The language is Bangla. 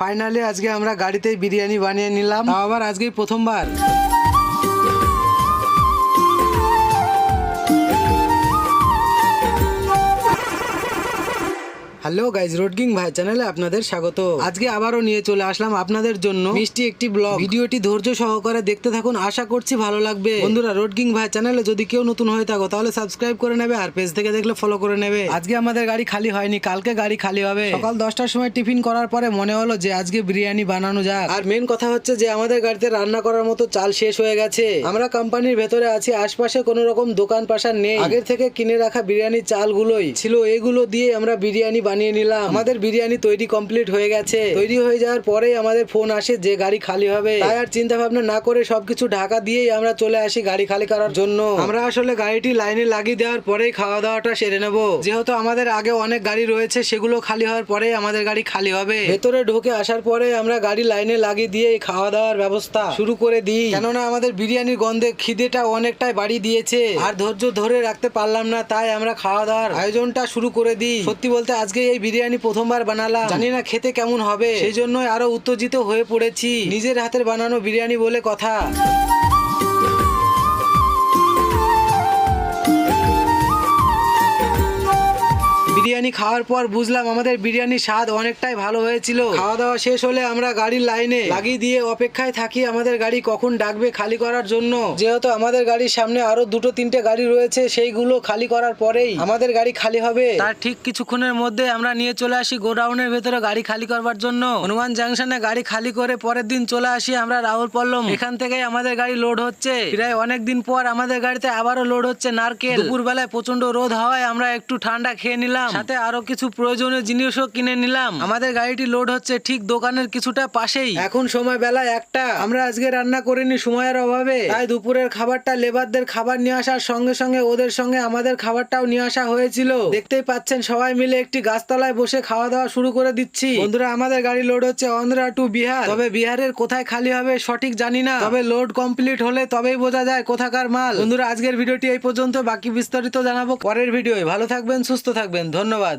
ফাইনালি আজকে আমরা গাড়িতেই বিরিয়ানি বানিয়ে নিলাম, তাও আবার আজকেই প্রথমবার। হ্যালো গাইজ, রোড কিং ভাই চ্যানেলে আপনাদের স্বাগত। আজকে আবারও নিয়ে চলে আসলাম আপনাদের জন্য মিষ্টি একটি ব্লগ। ভিডিওটি ধৈর্য সহকারে দেখতে থাকুন, আশা করছি ভালো লাগবে। বন্ধুরা, রোড কিং ভাই চ্যানেলে যদি কেউ নতুন হয়ে থাকো তাহলে সাবস্ক্রাইব করে নেবে, আর পেজ থেকে দেখলে ফলো করে নেবে। আজকে আমাদের গাড়ি খালি হয়নি, কালকে গাড়ি খালি হবে। সকাল 10টার সময় টিফিন করার পরে মনে হলো যে আজকে বিরিয়ানি বানানো যাক। আর মেন কথা হচ্ছে যে আমাদের গাড়িতে রান্না করার মতো চাল শেষ হয়ে গেছে। আমরা কোম্পানির ভেতরে আছি, আশপাশে কোনো রকম দোকান পাশার নেই। আগের থেকে কিনে রাখা বিরিয়ানির চালগুলোই ছিল, এগুলো দিয়ে আমরা বিরিয়ানি বানিয়ে নিলাম। আমাদের বিরিয়ানি তৈরি কমপ্লিট হয়ে গেছে। তৈরি হয়ে যাওয়ার পরেই আমাদের ফোন আসে যে গাড়ি খালি হবে। তাই আর চিন্তা ভাবনা না করে সবকিছু ঢাকা দিয়েই আমরা চলে আসি গাড়ি খালি করার জন্য। আমরা আসলে গাড়িটি লাইনে লাগিয়ে দেওয়ার পরেই খাওয়া দাওয়াটা সেরে নেব, যেহেতু আমাদের আগে অনেক গাড়ি রয়েছে, সেগুলো খালি হওয়ার পরেই আমাদের গাড়ি খালি হবে। ভেতরে ঢুকে আসার পরে আমরা গাড়ি লাইনে লাগিয়ে দিয়ে খাওয়া দাওয়ার ব্যবস্থা শুরু করে দিই, কেননা আমাদের বিরিয়ানির গন্ধে খিদেটা অনেকটাই বাড়ি দিয়েছে। আর ধৈর্য ধরে রাখতে পারলাম না, তাই আমরা খাওয়া দাওয়ার আয়োজনটা শুরু করে দিই। সত্যি বলতে আজকে এই বিরিয়ানি প্রথমবার বানালাম, জানি না খেতে কেমন হবে, সেই জন্যই আরো উত্তেজিত হয়ে পড়েছি। নিজের হাতের বানানো বিরিয়ানি বলে কথা। বিরিয়ানি খাওয়ার পর বুঝলাম আমাদের বিরিয়ানির স্বাদ অনেকটাই ভালো হয়েছিল। খাওয়া দাওয়া শেষ হলে আমরা গাড়ির লাইনে লাগিয়ে দিয়ে অপেক্ষায় থাকি আমাদের গাড়ি কখন ডাকবে খালি করার জন্য। যেহেতু আমাদের গাড়ির সামনে আরো 2-3টে গাড়ি রয়েছে, সেইগুলো খালি করার পরেই আমাদের গাড়ি খালি হবে। তার ঠিক কিছুক্ষণের মধ্যে আমরা নিয়ে চলে আসি গোডাউনের ভেতরে গাড়ি খালি করবার জন্য। হনুমান জাংশনে গাড়ি খালি করে পরের দিন চলে আসি আমরা রাহুল পল্লম। এখান থেকেই আমাদের গাড়ি লোড হচ্ছে। প্রায় অনেকদিন পর আমাদের গাড়িতে আবারও লোড হচ্ছে নারকেল। দুপুর বেলায় প্রচন্ড রোদ হওয়ায় আমরা একটু ঠান্ডা খেয়ে নিলাম, সাথে আরো কিছু প্রয়োজনীয় জিনিসও কিনে নিলাম। আমাদের গাড়িটি লোড হচ্ছে ঠিক দোকানের কিছুটা পাশেই। এখন সময় বেলা 1টা। আমরা আজকে রান্না করিনি সময়ের অভাবে, তাই দুপুরের খাবারটা লেবারদের খাবার নিয়ে আসার সঙ্গে সঙ্গে ওদের সঙ্গে আমাদের খাবারটাও নিয়ে আসা হয়েছিল। দেখতেই পাচ্ছেন সবাই মিলে একটি গাছতলায় বসে খাওয়া দাওয়া শুরু করে দিচ্ছি। বন্ধুরা, আমাদের গাড়ি লোড হচ্ছে অন্ধ্রা টু বিহার। তবে বিহারের কোথায় খালি হবে সঠিক জানি না, তবে লোড কমপ্লিট হলে তবেই বোঝা যায় কোথাকার মাল। বন্ধুরা, আজকের ভিডিওটি এই পর্যন্ত, বাকি বিস্তারিত জানাবো পরের ভিডিওয়। ভালো থাকবেন, সুস্থ থাকবেন, ধন্যবাদ।